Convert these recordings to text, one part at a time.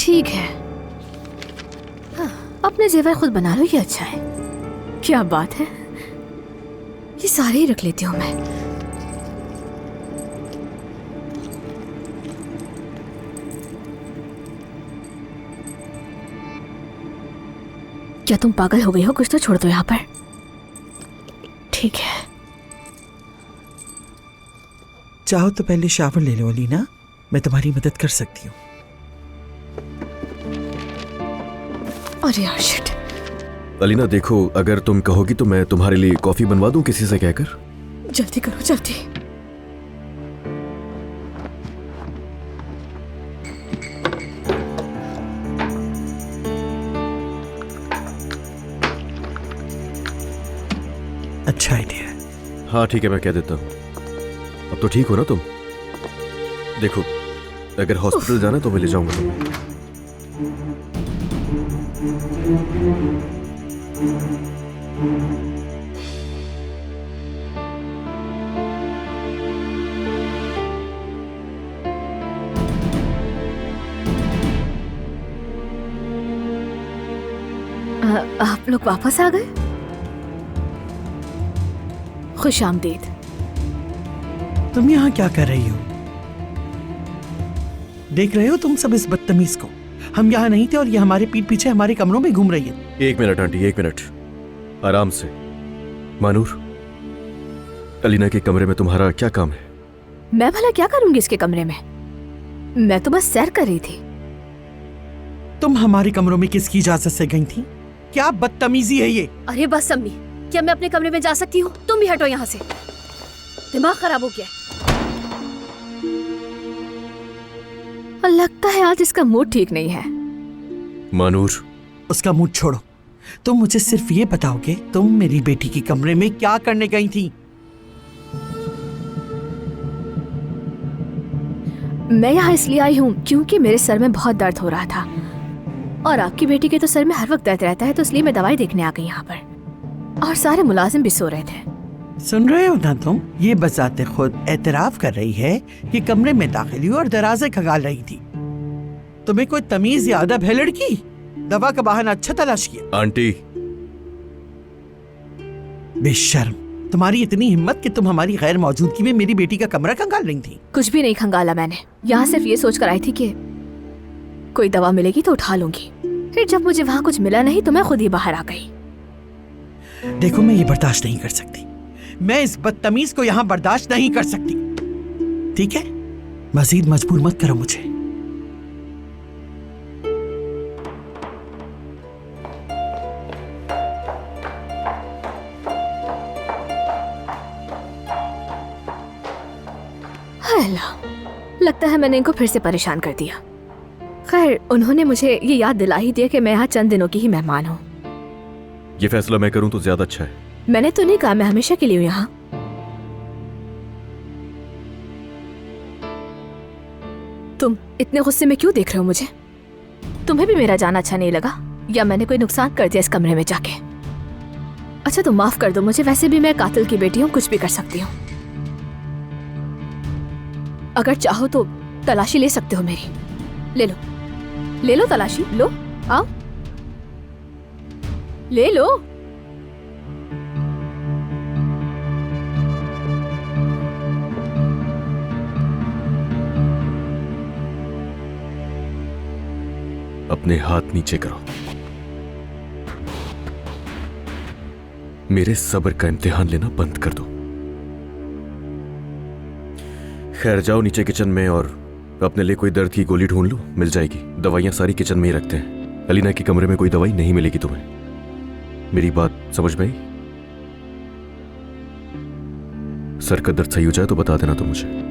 ठीक है, हाँ, अपने जेवर खुद बना लो, ये अच्छा है। क्या बात है, ये सारे ही रख लेती हूँ मैं। क्या तुम पागल हो गई हो? कुछ तो छोड़ दो यहाँ पर। ठीक है, चाहो तो पहले शावर ले लो अलीना, मैं तुम्हारी मदद कर सकती हूँ। अरे यार शिट। अलीना देखो, अगर तुम कहोगी तो मैं तुम्हारे लिए कॉफी बनवा दूं किसी से कहकर। जल्दी करो जल्दी। अच्छा आइडिया है। हाँ ठीक है, मैं कह देता हूँ। अब तो ठीक हो ना तुम? देखो, अगर हॉस्पिटल जाना तो मैं ले जाऊंगा तुम्हें। आप लोग वापस आ गए? खुश आमदीद। तुम यहाँ क्या कर रही हो? देख रहे हो तुम सब इस बदतमीज को? हम यहाँ नहीं थे और ये हमारे पीठ पीछे हमारे कमरों में घूम रही है। एक मिनट आंटी, एक मिनट, आराम से। मानूर, अलीना के कमरे में तुम्हारा क्या काम है? मैं भला क्या करूंगी इसके कमरे में? मैं तो बस सैर कर रही थी। तुम हमारे कमरों में किसकी इजाजत से गई थी? क्या बदतमीजी है ये? अरे बस अम्मी, क्या मैं अपने कमरे में जा सकती हूँ? तुम भी हटो यहाँ से, दिमाग खराब हो गया। और लगता है आज इसका मूड ठीक नहीं है। मानूर, उसका मूड छोड़ो, तुम मुझे सिर्फ ये बताओगे तुम मेरी बेटी के कमरे में क्या करने गई थी? मैं यहाँ इसलिए आई हूँ क्योंकि मेरे सर में बहुत दर्द हो रहा था और आपकी बेटी के तो सर में हर वक्त दर्द रहता है, तो इसलिए मैं दवाई देखने आ गई यहाँ पर। और सारे मुलाजिम भी सो रहे थे। सुन रहे हो ना तुम? ये बजाते खुद एतराफ कर रही है कि कमरे में दाखिल हुई और दराजे खगाल रही थी। तुम्हें कोई तमीज या अदब है लड़की? दवा का बहाना अच्छा तलाश किया। आंटी, बेशर्म, तुम्हारी इतनी हिम्मत कि तुम हमारी गैर मौजूदगी में मेरी बेटी का कमरा खंगाल रही थी। कुछ भी नहीं खंगाला मैंने, यहाँ सिर्फ ये सोच कर आई थी कि कोई दवा मिलेगी तो उठा लूंगी। फिर जब मुझे वहाँ कुछ मिला नहीं तो मैं खुद ही बाहर आ गई। देखो, मैं ये बर्दाश्त नहीं कर सकती। मैं इस बदतमीज को यहाँ बर्दाश्त नहीं कर सकती। ठीक है, मजीद मजबूर मत करो मुझे। लगता है मैंने इनको फिर से परेशान कर दिया। खैर, उन्होंने मुझे ये याद दिला ही दिया कि मैं यहाँ चंद दिनों की ही मेहमान हूँ। ये फैसला मैं करूँ तो ज्यादा अच्छा है। मैंने तो नहीं कहा मैं हमेशा के लिए हूँ यहाँ। तुम इतने गुस्से में क्यों देख रहे हो मुझे? तुम्हें भी मेरा जाना अच्छा नहीं लगा या मैंने कोई नुकसान कर दिया इस कमरे में जाके? अच्छा तो माफ कर दो मुझे, वैसे भी मैं कातिल की बेटी हूँ, कुछ भी कर सकती हूँ। अगर चाहो तो तलाशी ले सकते हो मेरी। ले लो तलाशी, लो, आओ ले लो। अपने हाथ नीचे करो। मेरे सब्र का इम्तिहान लेना बंद कर दो। खैर, जाओ नीचे किचन में और अपने लिए कोई दर्द की गोली ढूंढ लो, मिल जाएगी। दवाइयां सारी किचन में ही रखते हैं। अलीना के कमरे में कोई दवाई नहीं मिलेगी तुम्हें। मेरी बात समझ में आई? सर का दर्द सही हो जाए तो बता देना तुम मुझे।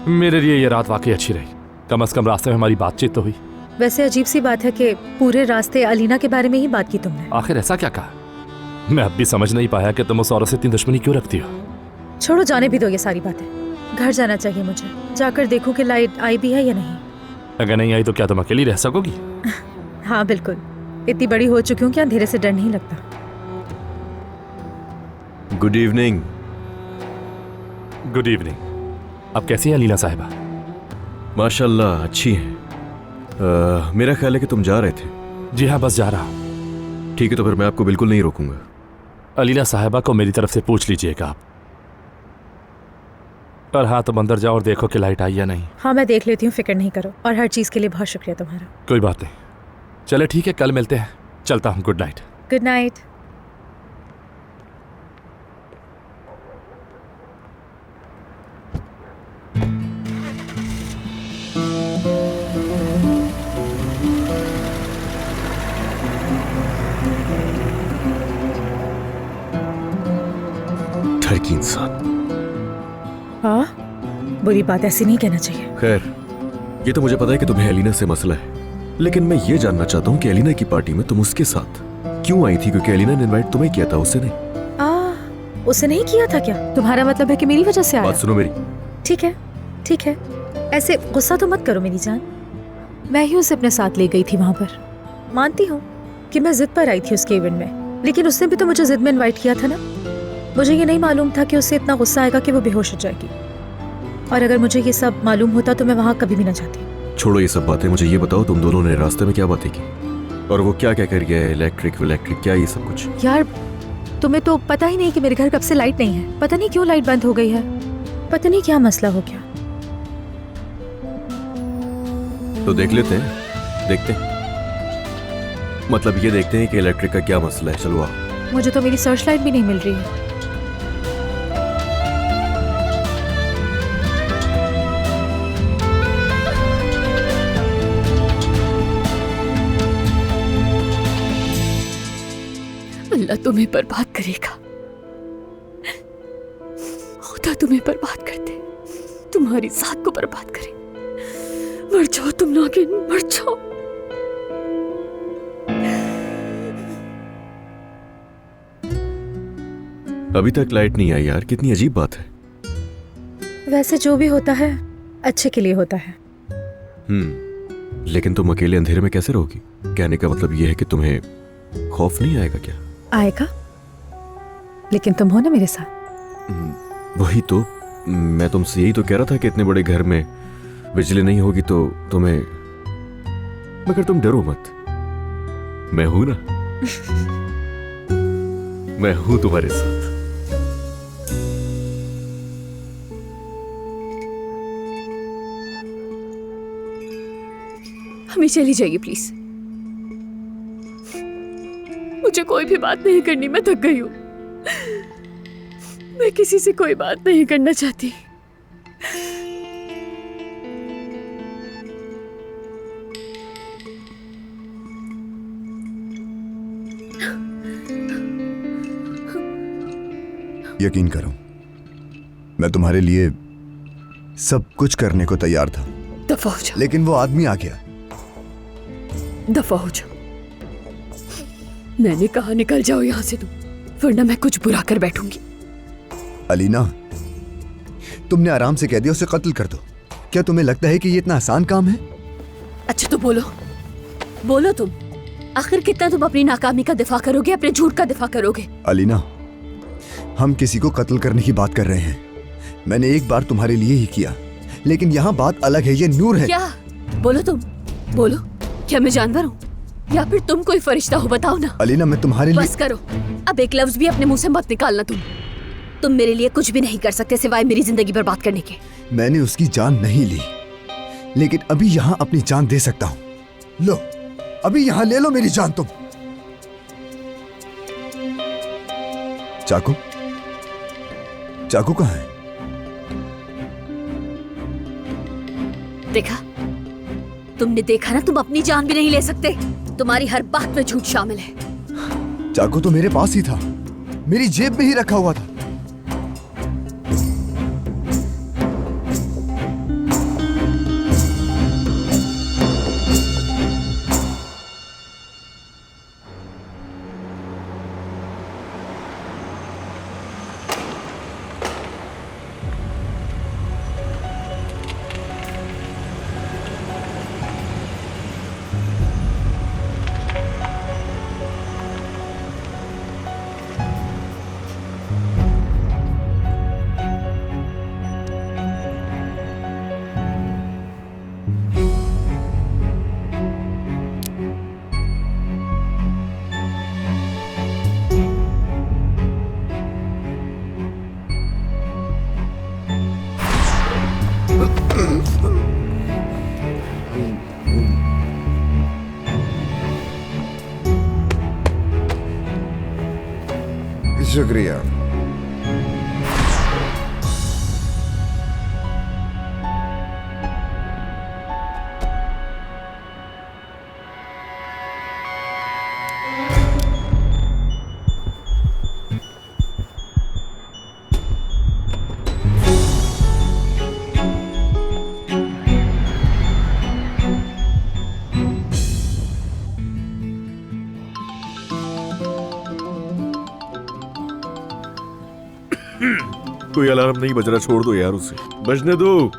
मेरे लिए ये रात वाकई अच्छी रही। कम से कम रास्ते में हमारी बातचीत तो हुई। वैसे अजीब सी बात है कि पूरे रास्ते अलीना के बारे में ही बात की तुमने। आखिर ऐसा क्या कहा? मैं अब भी समझ नहीं पाया कि तुम उस औरत से इतनी दुश्मनी क्यों रखती हो। छोड़ो, जाने भी दो ये सारी बातें। घर जाना चाहिए मुझे। जाकर देखूं कि लाइट आई भी है या नहीं। अगर नहीं आई तो क्या तुम अकेली रह सकोगी? हाँ बिल्कुल, इतनी बड़ी हो चुकी हूँ कि अंधेरे से डर नहीं लगता। Good evening. Good evening. अब कैसी है अलीना साहिबा? माशाल्लाह अच्छी हैं। मेरा ख्याल है कि तुम जा रहे थे। जी हाँ, बस जा रहा हूँ। ठीक है, तो फिर मैं आपको बिल्कुल नहीं रोकूंगा। अलीना साहिबा को मेरी तरफ से पूछ लीजिएगा आप। और हाँ, तुम अंदर जाओ और देखो कि लाइट आई या नहीं। हाँ मैं देख लेती हूँ, फिक्र नहीं करो। और हर चीज़ के लिए बहुत शुक्रिया तुम्हारा। कोई बात नहीं। चले ठीक है, कल मिलते हैं। चलता हूँ। Good night. Good night. ठरकी इंसान। हाँ, बुरी बात ऐसी नहीं कहना चाहिए। खैर, ये तो मुझे पता है कि तुम्हें एलिना से मसला है, लेकिन मैं ये जानना चाहता हूँ कि एलिना की पार्टी में तुम उसके साथ क्यों आई थी? क्योंकि एलिना ने इनवाइट तुम्हें किया था, उससे नहीं। उसे नहीं किया था क्या? तुम्हारा मतलब है कि मेरी वजह से आया? बात सुनो मेरी। ठीक है, ठीक है। ऐसे गुस्सा तो मत करो मेरी जान। मैं ही उसे अपने साथ ले गई थी वहां पर। मानती हूँ कि मैं जिद पर आई थी उसके इवेंट में, लेकिन उसने भी तो मुझे जिद में इनवाइट किया था ना। मुझे ये नहीं मालूम था कि उससे इतना गुस्सा आएगा कि वो बेहोश हो जाएगी। और अगर मुझे ये सब मालूम होता तो मैं वहां कभी भी ना जाती। छोड़ो ये सब बातें, मुझे ये बताओ तुम दोनों ने रास्ते में क्या बातें की और वो क्या क्या कर गया है? इलेक्ट्रिक क्या ये सब कुछ? यार तुम्हें तो पता ही नहीं कि मेरे घर कब से लाइट नहीं है। पता नहीं क्यों लाइट बंद हो गई है। पता नहीं क्या मसला हो गया। तो देख लेते हैं, देखते हैं। मतलब ये देखते हैं कि इलेक्ट्रिक का क्या मसला है। चलो आओ। मुझे तो मेरी सर्च लाइट भी नहीं मिल रही है। अल्लाह तुम्हें बर्बाद करेगा। खुदा तुम्हें बर्बाद कर दे, तुम्हारी जात को बर्बाद करे। मर जाओ तुम नागिन, मर जाओ। अभी तक लाइट नहीं आई यार, कितनी अजीब बात है। वैसे जो भी होता है अच्छे के लिए होता है। लेकिन तुम अकेले अंधेरे में कैसे रहोगी? कहने का मतलब यह है कि तुम्हें खौफ नहीं आएगा क्या? आएगा, लेकिन तुम हो ना मेरे साथ। वही तो मैं तुमसे यही तो कह रहा था कि इतने बड़े घर में बिजली नहीं होगी तो तुम्हें, मगर तुम डरो मत, मैं हूं ना। मैं हूं तुम्हारे साथ। हमें चली जाइए प्लीज। मुझे कोई भी बात नहीं करनी, मैं थक गई हूं। मैं किसी से कोई बात नहीं करना चाहती। यकीन करो, मैं तुम्हारे लिए सब कुछ करने को तैयार था, दफा हो जाओ। लेकिन वो आदमी आ गया। दफा हो जाओ। मैंने कहा निकल जाओ यहां से तुम, वरना मैं कुछ बुरा कर बैठूंगी। अलीना, तुमने आराम से कह दिया उसे कत्ल कर दो। क्या तुम्हें लगता है कि ये इतना आसान काम है? अच्छा तो बोलो, बोलो तुम, आखिर कितना तुम अपनी नाकामी का दिफा करोगे, अपने झूठ का दिफा करोगे? अलीना, हम किसी को कत्ल करने की बात कर रहे हैं। मैंने एक बार तुम्हारे लिए ही किया, लेकिन यहाँ बात अलग है। ये नूर है। क्या? बोलो तुम, बोलो। क्या मैं जानवर हूँ या फिर तुम कोई फरिश्ता हो? बताओ ना। अलीना, मैं तुम्हारे लिए... बस करो, अब एक लफ्ज भी अपने मुंह से मत निकालना। तुम मेरे लिए कुछ भी नहीं कर सकते सिवाय मेरी जिंदगी बर्बाद करने के। मैंने उसकी जान नहीं ली, लेकिन अभी यहाँ अपनी जान दे सकता हूँ। लो, अभी यहाँ ले लो मेरी जान। तुम चाकू, चाकू कहाँ है? देखा, तुमने देखा ना, तुम अपनी जान भी नहीं ले सकते। तुम्हारी हर बात में झूठ शामिल है। चाकू तो मेरे पास ही था, मेरी जेब में ही रखा हुआ था। शुक्रिया। कोई अलार्म नहीं बज रहा, छोड़ दो यार उसे, बजने दो।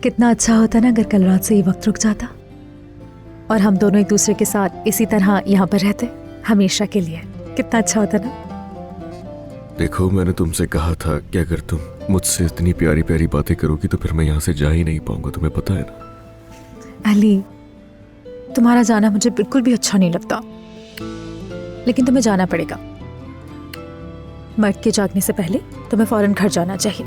कितना अच्छा होता ना अगर कल रात से ये वक्त रुक जाता और हम दोनों एक दूसरे के साथ इसी तरह यहाँ पर रहते हमेशा के लिए। कितना अच्छा होता ना। देखो, मैंने तुमसे कहा था कि अगर तुम मुझसे इतनी प्यारी प्यारी बातें करोगी तो फिर मैं यहाँ से जा ही नहीं पाऊंगा, तुम्हें पता है ना। अली, तुम्हारा जाना मुझे बिल्कुल भी अच्छा नहीं लगता, लेकिन तुम्हें जाना पड़ेगा। मर्द के जागने से पहले तुम्हें फौरन घर जाना चाहिए।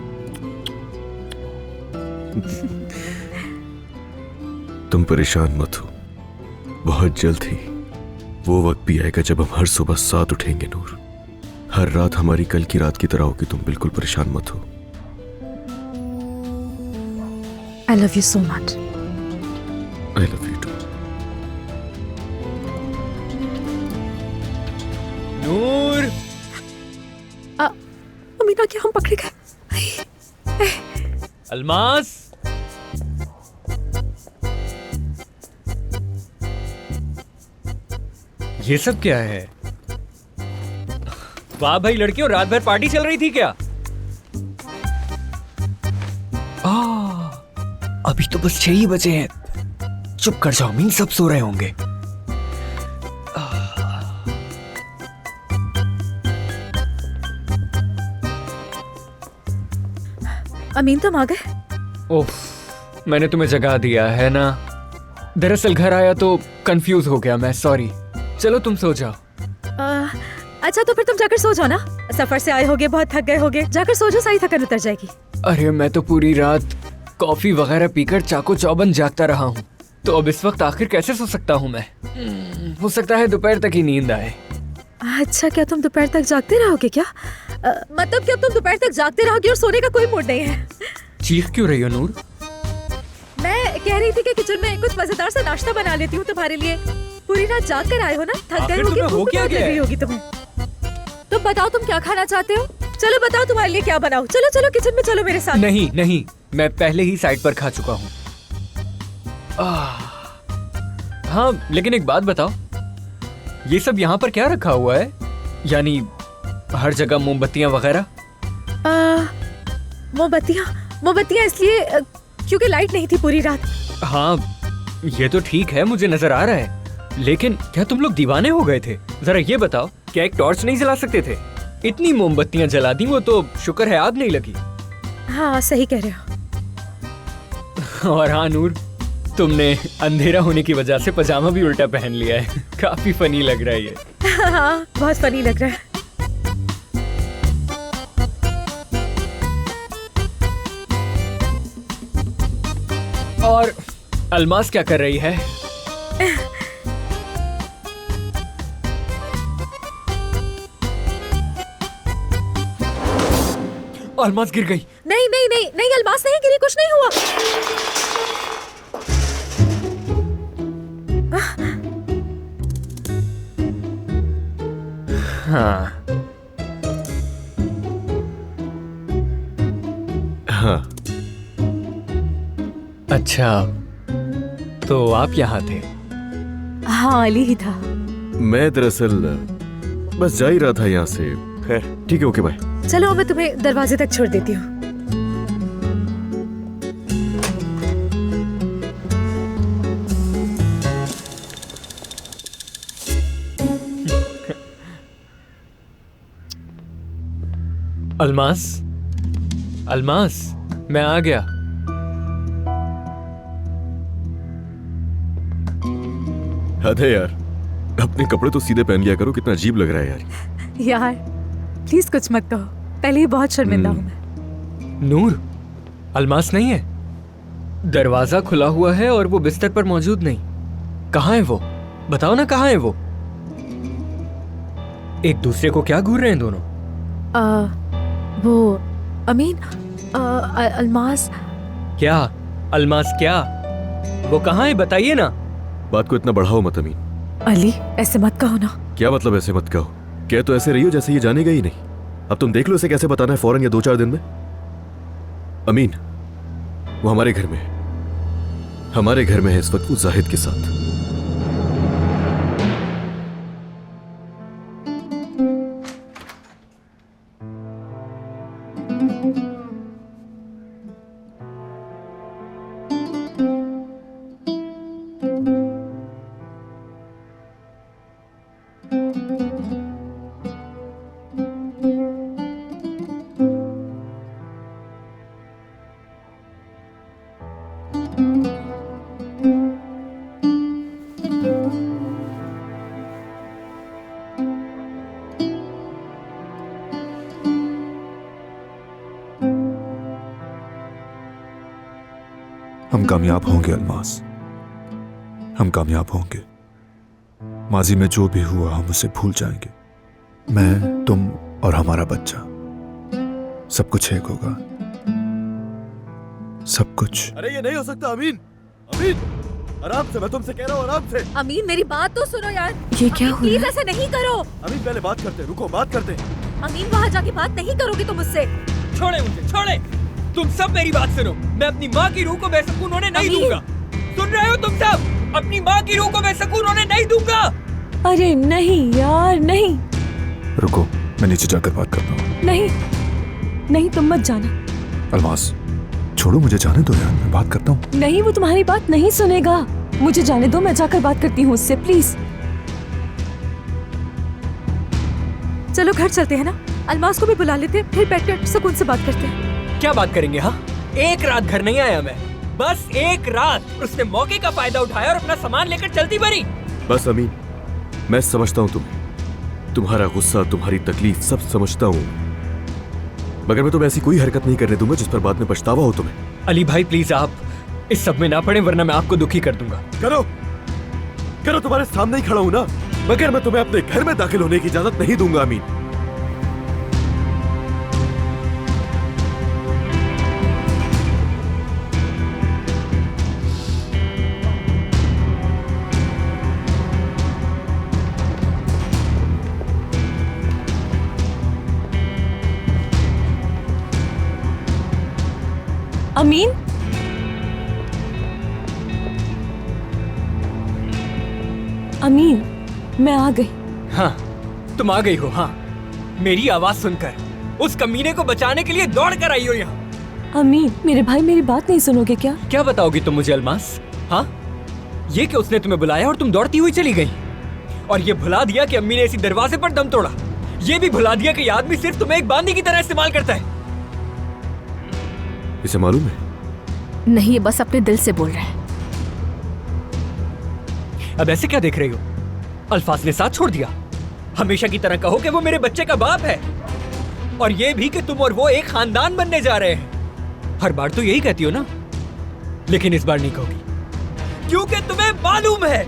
तुम परेशान मत हो, बहुत जल्द ही वो वक्त भी आएगा जब हम हर सुबह साथ उठेंगे नूर। हर रात हमारी कल की रात की तरह होगी, तुम बिल्कुल परेशान मत हो। I love you so much. I love you too. नूर, अमीना, क्या हम पकड़े गए? अलमास, ये सब क्या है? वाह भाई लड़कियों, रात भर पार्टी चल रही थी क्या? अभी तो बस 6 ही बजे हैं। चुप कर जाओ मीन, सब सो रहे होंगे। अमीन, तुम आ गए? ओह, मैंने तुम्हें जगा दिया है ना। दरअसल घर आया तो कंफ्यूज हो गया मैं, सॉरी। चलो तुम सो जाओ। अच्छा तो फिर तुम जाकर सो जाओ ना, सफर से आए होगे, बहुत थक गए होगे। जाकर सो जाओ, सारी थकान उतर जाएगी। अरे मैं तो पूरी रात कॉफी वगैरह पीकर चाको चौबंद जागता रहा हूँ, तो अब इस वक्त आखिर कैसे सो सकता हूँ मैं? हो सकता है दोपहर तक ही नींद आए। अच्छा, क्या तुम दोपहर तक जागते रहोगे क्या? मतलब क्या तुम दोपहर तक जागते रहोगे और सोने का कोई मूड नहीं है? चीख क्यों रही हो नूर? मैं कह रही थी कि किचन में कुछ मजेदार सा नाश्ता बना लेती हूँ तुम्हारे लिए। पूरी रात जाग कर आए हो ना, थक गए होगे, भूख बहुत लग रही होगी तुम्हें। तो बताओ तुम क्या खाना चाहते हो? चलो बताओ तुम्हारे लिए क्या बनाऊं। चलो चलो किचन में चलो मेरे साथ। नहीं नहीं, मैं पहले ही साइड पर खा चुका हूँ। हाँ, लेकिन एक बात बताओ, ये सब यहाँ पर क्या रखा हुआ है? यानी हर जगह मोमबत्तियाँ वगैरह? मोमबत्तियाँ इसलिए क्योंकि लाइट नहीं थी पूरी रात। हाँ, ये तो ठीक है, मुझे नजर आ रहा है, लेकिन क्या तुम लोग दीवाने हो गए थे? जरा ये बताओ, क्या एक टॉर्च नहीं जला सकते थे? इतनी मोमबत्तियाँ जला दी, वो तो शुक्र है आग नहीं लगी। हाँ, सही कह रहे हो। और हाँ नूर, तुमने अंधेरा होने की वजह से पजामा भी उल्टा पहन लिया है। काफी फनी लग रहा है ये। हाँ, बहुत फनी लग रहा है। और अलमास क्या कर रही है? अलमास गिर गई। नहीं नहीं नहीं नहीं, अलमास नहीं गिरी, कुछ नहीं हुआ। हाँ हाँ, अच्छा, तो आप यहाँ थे? हाँ, अली ही था। मैं दरअसल बस जा ही रहा था यहाँ से। खैर ठीक है, ओके बाय। चलो, मैं तुम्हें दरवाजे तक छोड़ देती हूँ। अलमास, अलमास, मैं आ गया। हद है यार, अपने कपड़े तो सीधे पहन लिया करो, कितना अजीब लग रहा है यार। यार प्लीज कुछ मत कहो, पहले ही बहुत शर्मिंदा हूँ मैं। नूर, अलमास नहीं है। दरवाजा खुला हुआ है और वो बिस्तर पर मौजूद नहीं। कहाँ है वो? बताओ ना, कहाँ है वो? एक दूसरे को क्या घूर रहे हैं दोनों? वो अमीन, अलमास। क्या अलमास? क्या वो कहाँ है? बताइए ना। बात को इतना बढ़ाओ मत अमीन। अली, ऐसे मत कहो ना। क्या मतलब ऐसे मत कहो? क्या तो ऐसे रही हो जैसे ये जानेगा ही नहीं। अब तुम देख लो इसे कैसे बताना है फौरन या 2-4 दिन में। अमीन, वो हमारे घर में है, हमारे घर में है इस वक्त वो जाहिद के साथ। हम कामयाब होंगे अलमास, हम कामयाब होंगे। माजी में जो भी हुआ हम उसे भूल जाएंगे। मैं, तुम और हमारा बच्चा, सब कुछ एक होगा, सब कुछ। अरे ये नहीं हो सकता अमीन, अमीन आराम से, मैं तुमसे कह रहा हूँ आराम से। अमीन, मेरी बात तो सुनो यार। ये क्या हुआ? प्लीज ऐसे नहीं करो। अमीन पहले बात करते, रुको बात करते। अमीन, वहाँ जाके बात नहीं करोगे तुम मुझसे। छोड़े मुझे, छोड़े। तुम सब मेरी बात सुनो। मैं अपनी माँ की रूह को बेसकून होने नहीं दूंगा। सुन रहे हो तुम सब? अपनी माँ की रूह को बेसकून होने नहीं दूंगा। अरे नहीं यार, नहीं रुको, मैं नीचे जाकर बात करता हूँ। नहीं नहीं, तुम मत जाना। अलमास छोड़ो, मुझे जाने दो यार, मैं बात करता हूँ। नहीं, वो तुम्हारी बात नहीं सुनेगा। मुझे जाने दो, मैं जाकर बात करती हूँ उससे, प्लीज। चलो घर चलते हैं ना, अलमास को भी बुला लेते हैं, फिर बैठकर सुकून से बात करते हैं। क्या बात करेंगे? हाँ, एक रात घर नहीं आया मैं, बस एक रात। उसने मौके का फायदा उठाया और अपना सामान लेकर चलती बनी। बस अमीन, मैं समझता हूँ तुम्हें, तुम्हारा गुस्सा, तुम्हारी तकलीफ सब समझता हूँ, मगर मैं तुम्हें ऐसी कोई हरकत नहीं करने दूंगा जिस पर बाद में पछतावा हो तुम्हें। अली भाई प्लीज, आप इस सब में ना पड़े, वरना मैं आपको दुखी कर दूंगा। करो करो, तुम्हारे सामने ही खड़ा हूं ना, मगर मैं तुम्हें अपने घर में दाखिल होने की इजाजत नहीं दूंगा अमीन। अमीन, अमीन, मैं आ गई। हाँ, तुम आ गई हो। हाँ, मेरी आवाज सुनकर उस कमीने को बचाने के लिए दौड़ कर आई हो यहाँ। अमीन, मेरे भाई मेरी बात नहीं सुनोगे क्या? क्या बताओगी तुम मुझे अलमास? हाँ, ये कि उसने तुम्हें बुलाया और तुम दौड़ती हुई चली गई, और ये भुला दिया कि अम्मी ने इसी दरवाजे पर दम तोड़ा। ये भी भुला दिया कि ये आदमी सिर्फ तुम्हें एक बांदी की तरह इस्तेमाल करता है। इसे मालूम है? नहीं, ये बस अपने दिल से बोल रहा है। अब ऐसे क्या देख रही हो? अल्फाज ने साथ छोड़ दिया। हमेशा की तरह कहो कि वो मेरे बच्चे का बाप है, और ये भी कि तुम और वो एक खानदान बनने जा रहे हैं। हर बार तो यही कहती हो ना, लेकिन इस बार नहीं कहोगी, क्योंकि तुम्हें मालूम है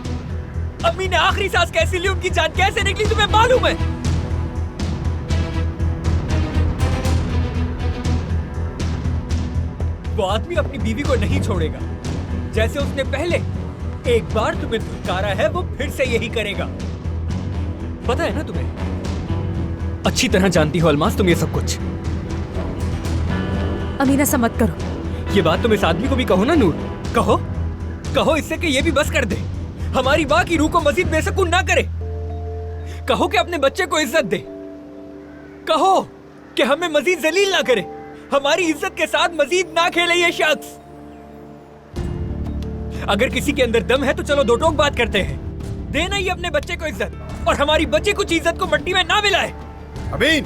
अम्मी ने आखिरी सांस कैसे ली, उनकी जान कैसे निकली, तुम्हें मालूम है। वो आदमी अपनी बीवी को नहीं छोड़ेगा। जैसे उसने पहले एक बार तुम्हें धुतकारा है, वो फिर से यही करेगा। पता है ना तुम्हें? अच्छी तरह जानती हो अलमास तुम ये सब कुछ। अमीन, ऐसा मत करो। ये बात तुम इस आदमी को भी कहो ना नूर। कहो, कहो इससे कि ये भी बस कर दे, हमारी माँ की रूह को मजीद बेसुकून ना करे। कहो कि अपने बच्चे को इज्जत दे। कहो कि हमें मजीद जलील ना करे, हमारी इज्जत के साथ मजीद ना खेले ये शख्स। अगर किसी के अंदर दम है तो चलो दो टोक बात करते हैं। देना ही अपने बच्चे को इज्जत, और हमारी बच्ची कुछ इज्जत को मट्टी में ना मिलाए। अमीन,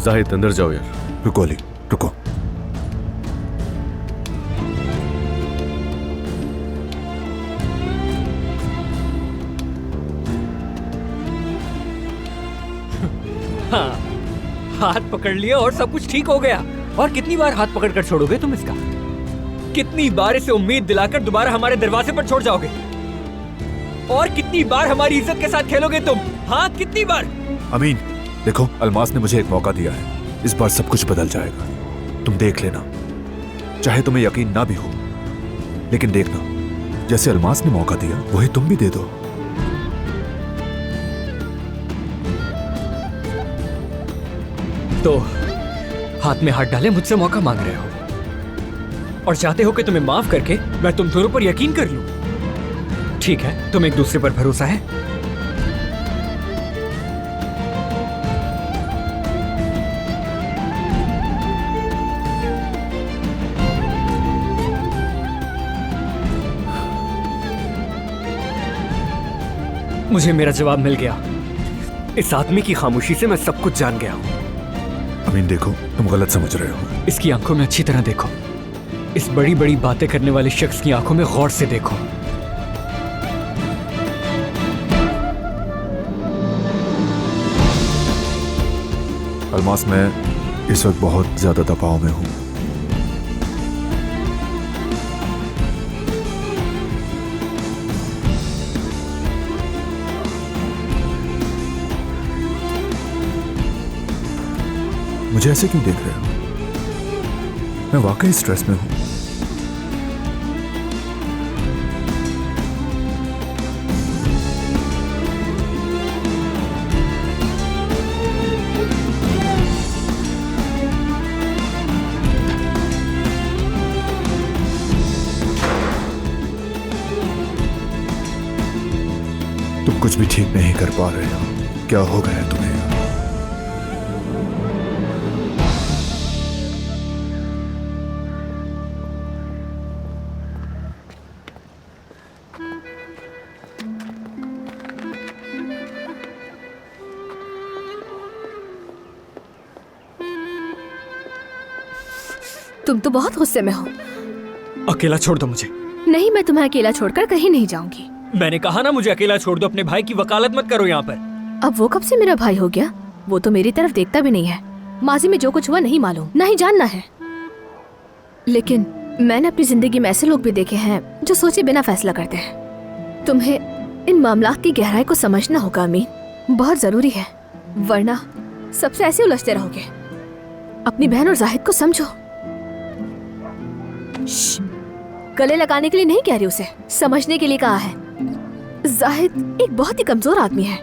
जाहिद अंदर जाओ यार। रुको अली, रुको। हाँ, हाथ पकड़ लिया और सब कुछ ठीक हो गया। और कितनी बार हाथ पकड़ कर छोड़ोगे तुम इसका? कितनी बार इसे उम्मीद दिलाकर दोबारा हमारे दरवाजे पर छोड़ जाओगे? और कितनी बार हमारी इज्जत के साथ खेलोगे तुम? हाँ, कितनी बार? अमीन, देखो, अलमास ने मुझे एक मौका दिया है। इस बार सब कुछ बदल जाएगा, तुम देख लेना। चाहे तुम्हें यकीन ना भी हो, लेकिन देखना, जैसे अलमास ने मौका दिया वही तुम भी दे दो। तो हाथ में हाथ डाले मुझसे मौका मांग रहे हो, और चाहते हो कि तुम्हें माफ करके मैं तुम दोनों पर यकीन कर लूं। ठीक है, तुम एक दूसरे पर भरोसा है? मुझे मेरा जवाब मिल गया। इस आदमी की खामोशी से मैं सब कुछ जान गया हूं। अमीन देखो, तुम गलत समझ रहे हो। इसकी आंखों में अच्छी तरह देखो। इस बड़ी बड़ी बातें करने वाले शख्स की आंखों में गौर से देखो। अलमास, मैं इस वक्त बहुत ज्यादा दबाव में हूं। मुझे ऐसे क्यों देख रहे हो? मैं वाकई स्ट्रेस में हूं। तुम कुछ भी ठीक नहीं कर पा रहे हो। क्या हो गया तुम्हें? तुम तो बहुत गुस्से में हो। अकेला छोड़ दो मुझे। नहीं, मैं तुम्हें अकेला छोड़कर कहीं नहीं जाऊंगी। मैंने कहा ना, मुझे अकेला छोड़ दो। अपने भाई की वकालत मत करो यहाँ पर। अब वो कब से मेरा भाई हो गया? वो तो मेरी तरफ देखता भी नहीं है। माजी में जो कुछ हुआ नहीं मालूम, नहीं जानना है। लेकिन मैंने अपनी जिंदगी में ऐसे लोग भी देखे हैं जो सोचे बिना फैसला करते हैं। तुम्हें इन मामलात की गहराई को समझना होगा अमीन, बहुत जरूरी है, वरना सबसे ऐसे उलझते रहोगे। अपनी बहन और जाहिद को समझो। गले लगाने के लिए नहीं कह रही उसे, समझने के लिए कहा है। जाहिद एक बहुत ही कमजोर आदमी है।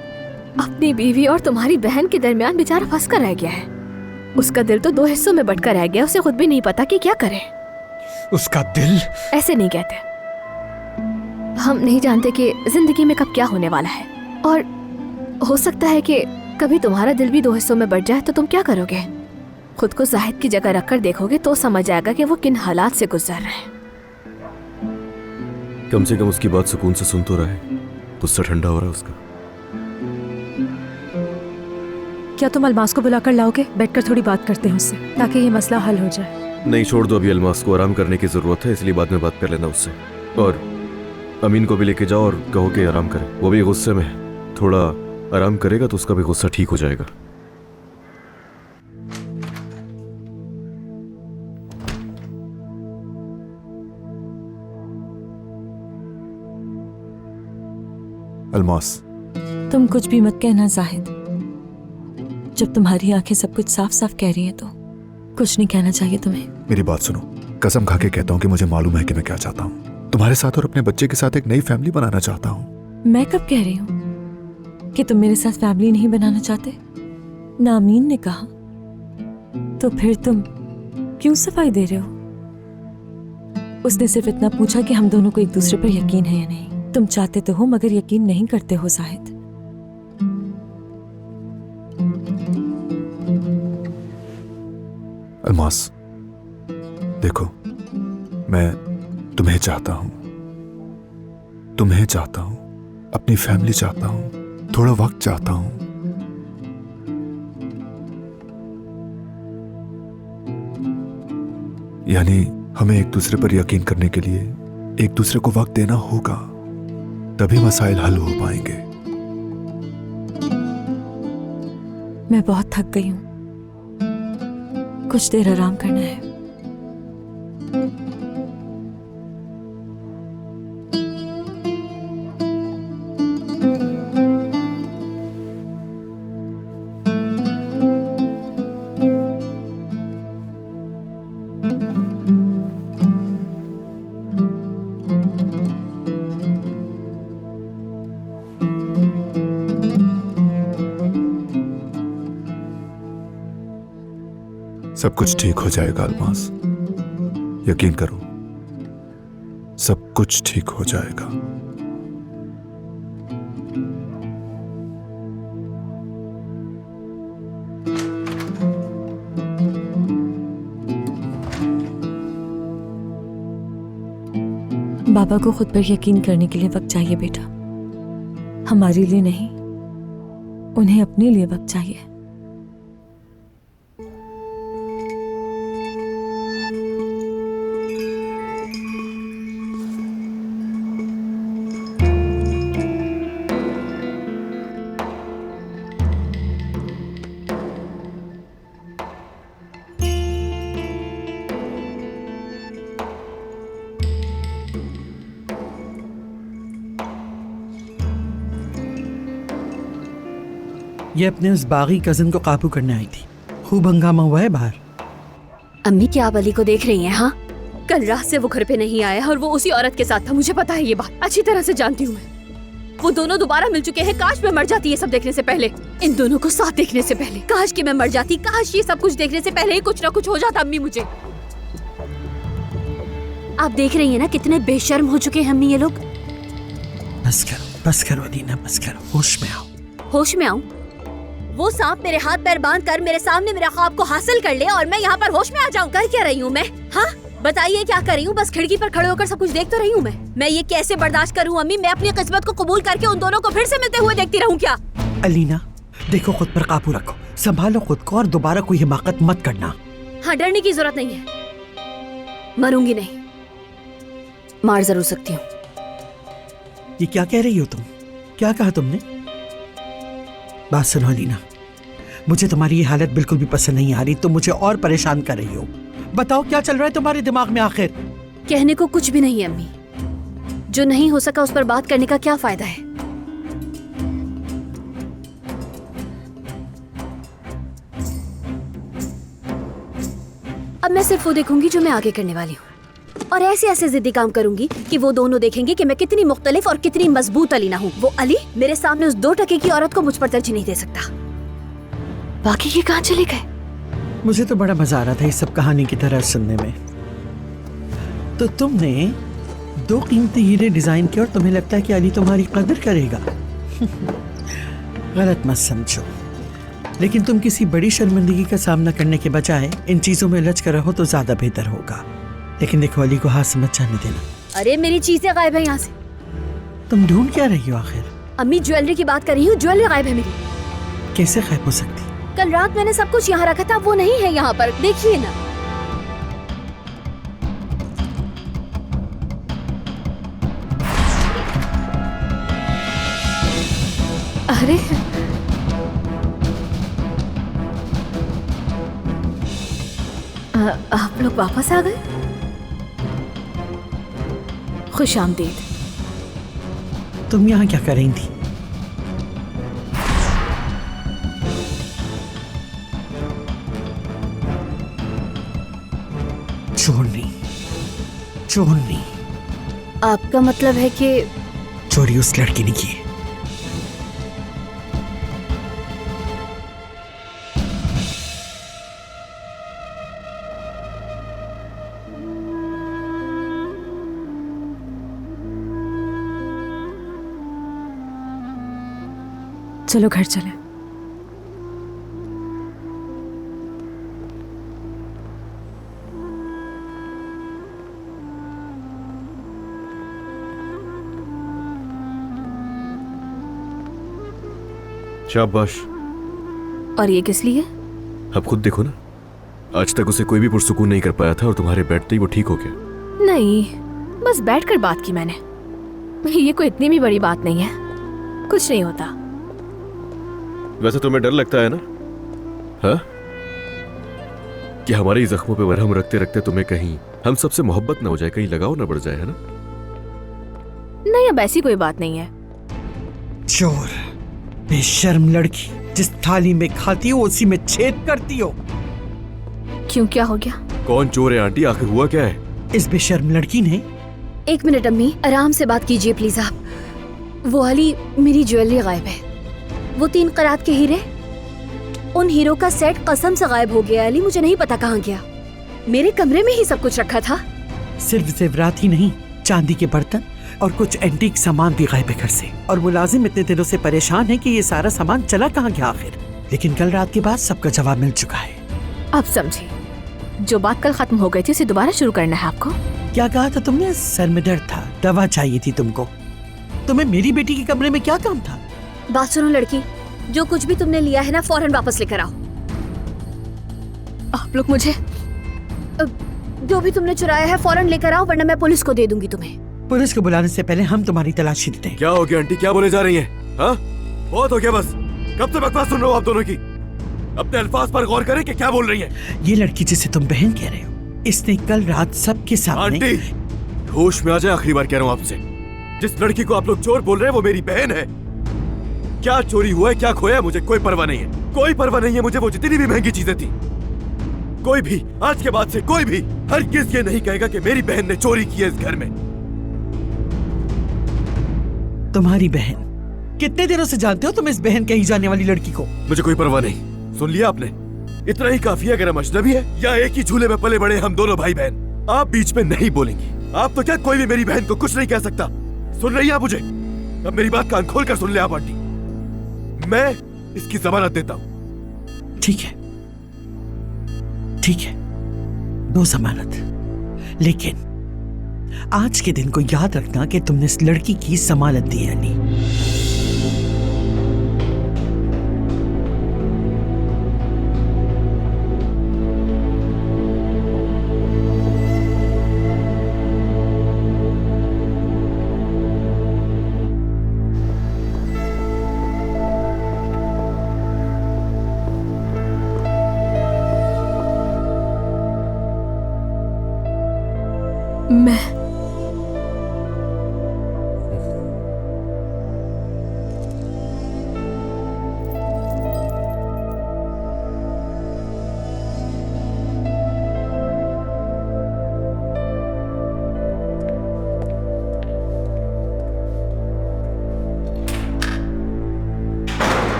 अपनी बीवी और तुम्हारी बहन के दरमियान बेचारा फंस कर रह गया है। उसका दिल तो 2 हिस्सों में बंटकर रह गया, उसे खुद भी नहीं पता कि क्या करे। उसका दिल? ऐसे नहीं कहते, हम नहीं जानते कि जिंदगी में कब क्या होने वाला है, और हो सकता है कि कभी तुम्हारा दिल भी 2 हिस्सों में बंट जाए तो तुम क्या करोगे? खुद को जाहिद की जगह रखकर देखोगे तो समझ आएगा कि वो किन हालात से गुजर रहे हैं। कम से कम उसकी बात सुकून से सुन तो रहा है, गुस्सा ठंडा हो रहा है उसका। क्या तुम अलमास को बुलाकर लाओगे? बैठकर थोड़ी बात करते हैं उससे, ताकि ये मसला हल हो जाए। नहीं, छोड़ दो, अभी अलमास को आराम करने की जरूरत है, इसलिए बाद में बात कर लेना उससे। और अमीन को भी लेके जाओ और कहो कि आराम करे, वो भी गुस्से में है। थोड़ा आराम करेगा तो उसका भी गुस्सा ठीक हो जाएगा। अलमास, तुम कुछ भी मत कहना जाहिद। जब तुम्हारी आंखें सब कुछ साफ साफ कह रही हैं तो कुछ नहीं कहना चाहिए तुम्हें। मेरी बात सुनो, कसम खा के कहता हूँ कि मुझे मालूम है कि मैं क्या चाहता हूँ। तुम्हारे साथ और अपने बच्चे के साथ एक नई फैमिली बनाना चाहता हूँ। मैं कब कह रही हूँ कि तुम मेरे साथ फैमिली नहीं बनाना चाहते? ना अमीन ने कहा, तो फिर तुम क्यों सफाई दे रहे हो? उसने सिर्फ इतना पूछा कि हम दोनों को एक दूसरे पर यकीन है या नहीं। तुम चाहते तो हो मगर यकीन नहीं करते हो जाहिद। अलमास, देखो, मैं तुम्हें चाहता हूं, तुम्हें चाहता हूं, अपनी फैमिली चाहता हूं, थोड़ा वक्त चाहता हूं। यानी हमें एक दूसरे पर यकीन करने के लिए एक दूसरे को वक्त देना होगा, तभी मसाइल हल हो पाएंगे। मैं बहुत थक गई हूं, कुछ देर आराम करना है। सब कुछ ठीक हो जाएगा अलमास, यकीन करो, सब कुछ ठीक हो जाएगा। बाबा को खुद पर यकीन करने के लिए वक्त चाहिए बेटा, हमारे लिए नहीं, उन्हें अपने लिए वक्त चाहिए। ये अपने उस बागी कजिन को काबू करने आई थी। खूब हंगामा हुआ है बाहर। अम्मी, क्या आप अली को देख रही हैं? हाँ, कल रात से वो घर पे नहीं आया और वो उसी औरत के साथ था। मुझे पता है, ये बात अच्छी तरह से जानती हूँ मैं। वो दोनों दोबारा मिल चुके हैं। काश मैं मर जाती ये सब देखने से पहले, इन दोनों को साथ देखने से पहले। काश कि मैं मर जाती, काश ये सब कुछ देखने से पहले ही कुछ ना कुछ हो जाता। अम्मी, मुझे आप देख रही हैं ना कितने बेशर्म हो चुके हैं अम्मी ये लोग। बस करो अदीना, बस करो, होश में आओ। होश में आऊं? वो सांप मेरे हाथ पैर बांध कर मेरे सामने मेरा ख्वाब को हासिल कर ले और मैं यहाँ पर होश में आ जाऊं। कर क्या रही हूँ मैं? हाँ बताइए, क्या कर रही हूँ? बस खिड़की पर खड़े होकर सब कुछ देख तो रही हूँ मैं ये कैसे बर्दाश्त करूँ अम्मी? मैं अपनी किस्मत को कबूल करके उन दोनों को फिर से मिलते हुए देखती रहूँ क्या? अलीना, देखो, खुद पर काबू रखो, संभालो खुद को और दोबारा कोई हिमाकत मत करना। हाँ, डरने की जरूरत नहीं है। मरूंगी नहीं, मार जरूर सकती हूँ। ये क्या कह रही हो तुम? क्या कहा तुमने? बात सुनो अलीना, मुझे तुम्हारी ये हालत बिल्कुल भी पसंद नहीं आ रही। तुम मुझे और परेशान कर रही हो। बताओ क्या चल रहा है तुम्हारे दिमाग में आखिर? कहने को कुछ भी नहीं है अम्मी। जो नहीं हो सका उस पर बात करने का क्या फायदा है? अब मैं सिर्फ वो देखूंगी जो मैं आगे करने वाली हूँ, और ऐसे ऐसे जिद्दी काम करूंगी कि वो दोनों देखेंगे कि मैं कितनी मुख्तलिफ और कितनी मजबूत अलीना हूँ। वो अली मेरे सामने उस 2 टके की औरत को मुझ पर तरजीह नहीं दे सकता। बाकी ये कहाँ चले गए? मुझे तो बड़ा मजा आ रहा था ये सब कहानी की तरह सुनने में। तो तुमने 2 कीमती हीरे डिजाइन किए और तुम्हें लगता है कि अली तुम्हारी कदर करेगा? गलत मत समझो, लेकिन तुम किसी बड़ी शर्मिंदगी का सामना करने के बजाय इन चीजों में उलझ कर रहो तो ज्यादा बेहतर होगा। लेकिन देखो, अली को हाथ से मत जाने देना। अरे मेरी चीजें गायब है यहाँ से। तुम ढूंढ क्या रही हो आखिर? अम्मी ज्वेलरी की बात कर रही हूँ, ज्वेलरी गायब है मेरी। कैसे गायब हो सकती? कल रात मैंने सब कुछ यहाँ रखा था, वो नहीं है यहाँ पर, देखिए ना। अरे आप लोग वापस आ गए? खुश आमदीद। तुम यहाँ क्या कर रही थी? चोरनी। आपका मतलब है कि चोरी उस लड़की ने की है। चलो घर चले। शाबाश। और ये किस लिए? अब खुद देखो ना, आज तक उसे कोई भी पुरसुकून नहीं कर पाया था और तुम्हारे बैठते ही वो ठीक हो गया। नहीं, बस बैठकर बात की मैंने। ये कोई इतनी भी बड़ी बात नहीं है, कुछ नहीं होता। वैसे तुम्हें डर लगता है ना, हाँ? कि हमारे जख्मों पे मरहम रखते रखते तुम्हें कहीं हम सबसे मोहब्बत ना हो जाए, कहीं लगाव ना बढ़ जाए, है ना? नहीं, अब ऐसी कोई बात नहीं है। चोर, बेशर्म लड़की, जिस थाली में खाती हो उसी में छेद करती हो। क्यों, क्या हो गया? कौन चोर है आंटी? आखिर हुआ क्या है? इस बेशर्म लड़की ने। 1 मिनट अम्मी, आराम से बात कीजिए प्लीज आप। वो वाली मेरी ज्वेलरी गायब है, वो 3 करात के हीरे, उन हीरो का सेट कसम से गायब हो गया। अली, मुझे नहीं पता कहाँ गया। मेरे कमरे में ही सब कुछ रखा था। सिर्फ जेवरात ही नहीं, चांदी के बर्तन और कुछ एंटीक सामान भी गायब है घर से। और मुलाजिम इतने दिनों से परेशान है कि ये सारा सामान चला कहाँ गया आखिर। लेकिन कल रात के बाद सबका जवाब मिल चुका है। अब समझे, जो बात कल खत्म हो गई थी उसे दोबारा शुरू करना है आपको। क्या कहा था तुमने? सर में दर्द था, दवा चाहिए थी तुमको। तुम्हें मेरी बेटी के कमरे में क्या काम था? बात सुनो लड़की, जो कुछ भी तुमने लिया है ना, फौरन वापस लेकर आओ। आप लोग मुझे जो भी तुमने चुराया है फौरन लेकर आओ, वरना मैं पुलिस को दे दूंगी तुम्हें। पुलिस को बुलाने से पहले हम तुम्हारी तलाशी लेते हैं। क्या हो गया आंटी? क्या बोले जा रही हैं? हाँ? बहुत हो गया बस। कब से बकवास सुन रहा हूँ आप दोनों की। अपने अल्फाज पर गौर करें कि क्या बोल रही हैं। ये लड़की जिसे तुम बहन कह रहे हो, इसने कल रात सबके सामने। आंटी, होश में आ जाए, आखिरी बार कह रहा हूँ आपसे। जिस लड़की को आप लोग चोर बोल रहे हैं वो मेरी बहन है। क्या चोरी हुआ है, क्या खोया है, मुझे कोई परवाह नहीं है। कोई परवाह नहीं है मुझे वो जितनी भी महंगी चीजें थी। कोई भी आज के बाद से कोई भी हरगिज़ ये नहीं कहेगा कि मेरी बहन ने चोरी की है इस घर में। तुम्हारी बहन? कितने दिनों से जानते हो तुम इस बहन कही जाने वाली लड़की को? मुझे कोई परवाह नहीं। सुन लिया आपने? इतना ही काफी है। अगर हम अजनबी है या एक ही झूले में पले बड़े हम दोनों भाई बहन, आप बीच में नहीं बोलेंगी। आप तो क्या, कोई भी मेरी बहन को कुछ नहीं कह सकता। सुन रही है आप मुझे? अब मेरी बात कान खोल कर सुन ले आप आंटी। मैं इसकी जमानत देता हूं। ठीक है, ठीक है, दो जमानत। लेकिन आज के दिन को याद रखना कि तुमने इस लड़की की जमानत दी है। नहीं,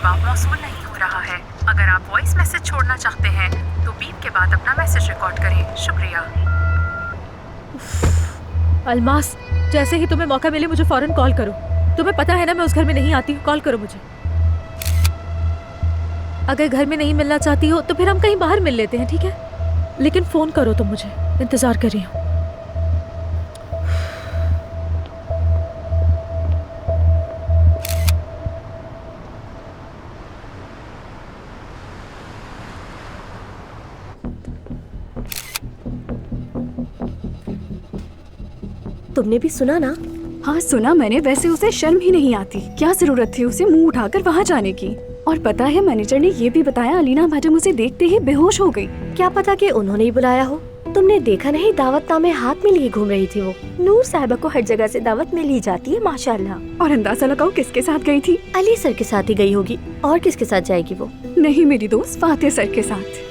जवाब मौसूल नहीं हो रहा है। अगर आप वॉइस मैसेज छोड़ना चाहते हैं तो बीप के बाद अपना मैसेज रिकॉर्ड करें। शुक्रिया। अलमास, जैसे ही तुम्हें मौका मिले मुझे फौरन कॉल करो। तुम्हें पता है ना मैं उस घर में नहीं आती हूँ, कॉल करो मुझे। अगर घर में नहीं मिलना चाहती हो तो फिर हम कहीं बाहर मिल लेते हैं, ठीक है? लेकिन फोन करो तुम मुझे, इंतजार कर रही हूँ। तुमने भी सुना ना? हाँ सुना मैंने। वैसे उसे शर्म ही नहीं आती। क्या जरूरत थी उसे मुंह उठाकर वहाँ जाने की? और पता है मैनेजर ने ये भी बताया अलीना मैडम उसे देखते ही बेहोश हो गई। क्या पता कि उन्होंने ही बुलाया हो। तुमने देखा नहीं, दावतनामे हाथ में लिए घूम रही थी वो। नूर साहिबा को हर जगह से दावत में ली जाती है माशाल्लाह। और अंदाजा लगाओ किसके साथ गई थी? अली सर के साथ ही गई होगी। और किसके साथ जाएगी वो? नहीं, मेरी दोस्त फातिह सर के साथ।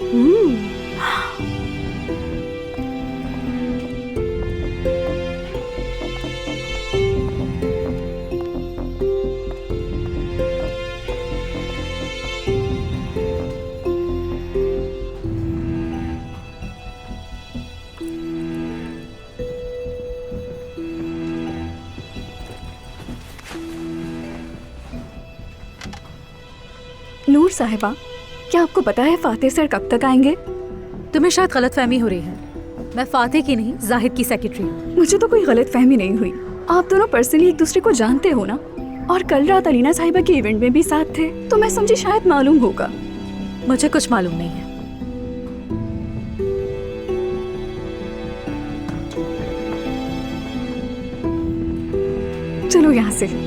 नूर साहिबा, क्या आपको पता है फातिह सर कब तक आएंगे? तुम्हें शायद गलतफहमी हो रही है। मैं फातिह की नहीं, जाहिद की सेक्रेटरी हूँ। मुझे तो कोई गलतफहमी नहीं हुई। आप दोनों पर्सनली एक दूसरे को जानते हो ना? और कल रात अलीना साहिबा के इवेंट में भी साथ थे, तो मैं समझी शायद मालूम होगा। मुझे कुछ मालूम नहीं है। चलो यहाँ से।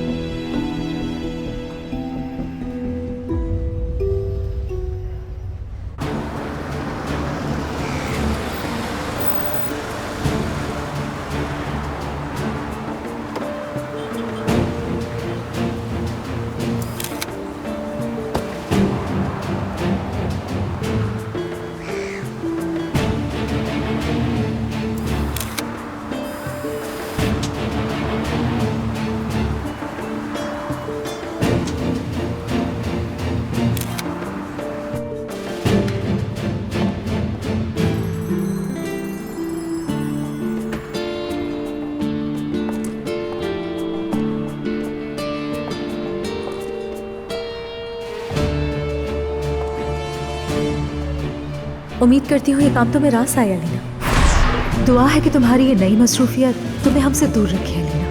उम्मीद करती हूँ ये काम तुम्हें रास आया अलीना। दुआ है कि तुम्हारी ये नई मसरूफियत तुम्हें हमसे दूर रखे अलीना।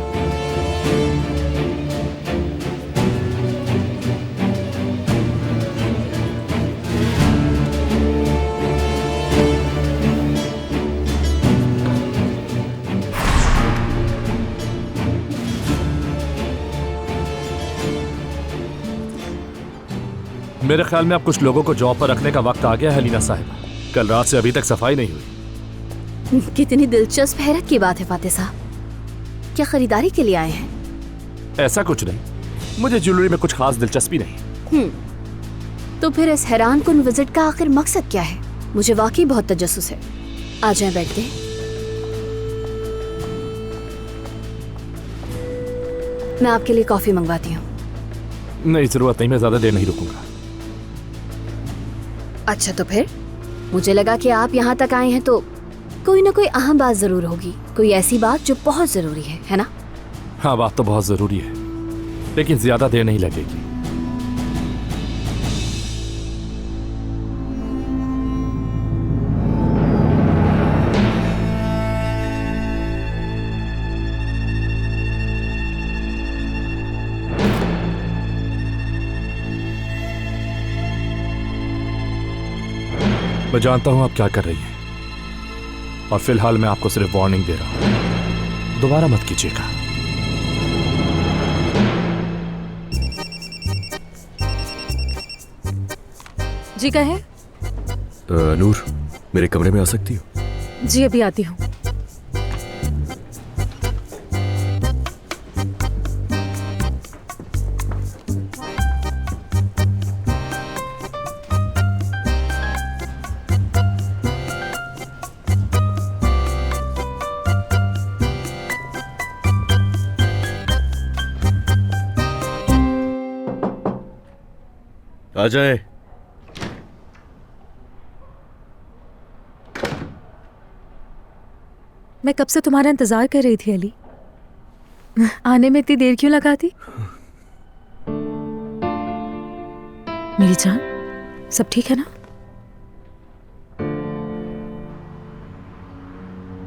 मेरे ख्याल में अब कुछ लोगों को जॉब पर रखने का वक्त आ गया है लीना साहिबा। कल रात से अभी तक सफाई नहीं हुई। कितनी दिलचस्प हैरत की बात है फातिह साहब। क्या खरीदारी के लिए आए हैं? ऐसा कुछ नहीं, मुझे ज्वेलरी में कुछ खास दिलचस्पी नहीं। तो फिर इस हैरान कुन विजिट का आखिर मकसद क्या है? मुझे वाकई बहुत तजस्सुस है। आ जाएं, बैठते हैं। मैं आपके लिए कॉफी मंगवाती हूँ। नहीं जरूरत नहीं, मैं ज्यादा देर नहीं रुकूंगा। अच्छा तो फिर मुझे लगा कि आप यहाँ तक आए हैं तो कोई ना कोई अहम बात जरूर होगी, कोई ऐसी बात जो बहुत जरूरी है ना? हाँ, बात तो बहुत जरूरी है, लेकिन ज्यादा देर नहीं लगेगी। मैं जानता हूं आप क्या कर रही हैं, और फिलहाल मैं आपको सिर्फ वार्निंग दे रहा हूं, दोबारा मत कीजिएगा। जी कहे? नूर, मेरे कमरे में आ सकती हो? जी अभी आती हूँ। आ जाए। मैं कब से तुम्हारा इंतजार कर रही थी अली। आने में इतनी देर क्यों लगा दी? मेरी जान, सब ठीक है ना?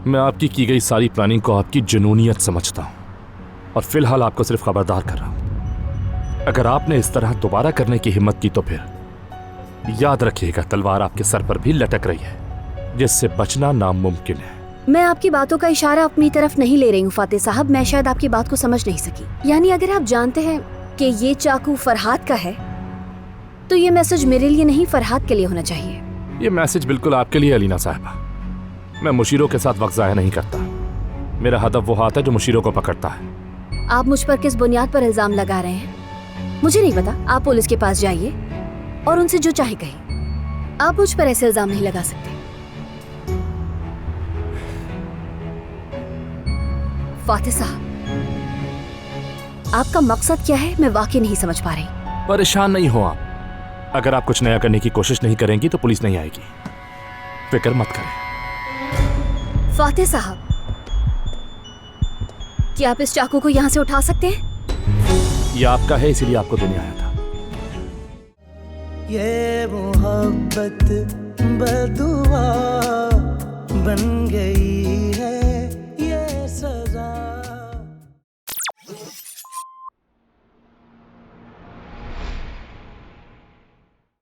मैं आपकी की गई सारी प्लानिंग को आपकी जुनूनियत समझता हूं और फिलहाल आपको सिर्फ खबरदार कर रहा हूं। अगर आपने इस तरह दोबारा करने की हिम्मत की तो फिर याद रखिएगा तलवार आपके सर पर भी लटक रही है, जिससे बचना नामुमकिन है। मैं आपकी बातों का इशारा अपनी तरफ नहीं ले रही हूँ फातिह साहब। मैं शायद आपकी बात को समझ नहीं सकी। यानी अगर आप जानते हैं कि ये चाकू फरहाद का है तो ये मैसेज मेरे लिए नहीं फरहाद के लिए होना चाहिए। ये मैसेज बिल्कुल आपके लिए अलीना साहिबा। मैं मुशीरों के साथ वक्त ज़ाया नहीं करता। मेरा हदफ वो हाथ है जो मुशीरों को पकड़ता है। आप मुझ पर किस बुनियाद पर इल्जाम लगा रहे हैं मुझे नहीं पता। आप पुलिस के पास जाइए और उनसे जो चाहे कहिए। आप मुझ पर ऐसे इल्जाम नहीं लगा सकते। फातिह साहब, आपका मकसद क्या है मैं वाकई नहीं समझ पा रही। परेशान नहीं हो आप। अगर आप कुछ नया करने की कोशिश नहीं करेंगी तो पुलिस नहीं आएगी, फिक्र मत करें। फातिह साहब, क्या आप इस चाकू को यहाँ से उठा सकते हैं? ये आपका है, इसीलिए आपको देने आया था। ये मोहब्बत बदुआ बन गई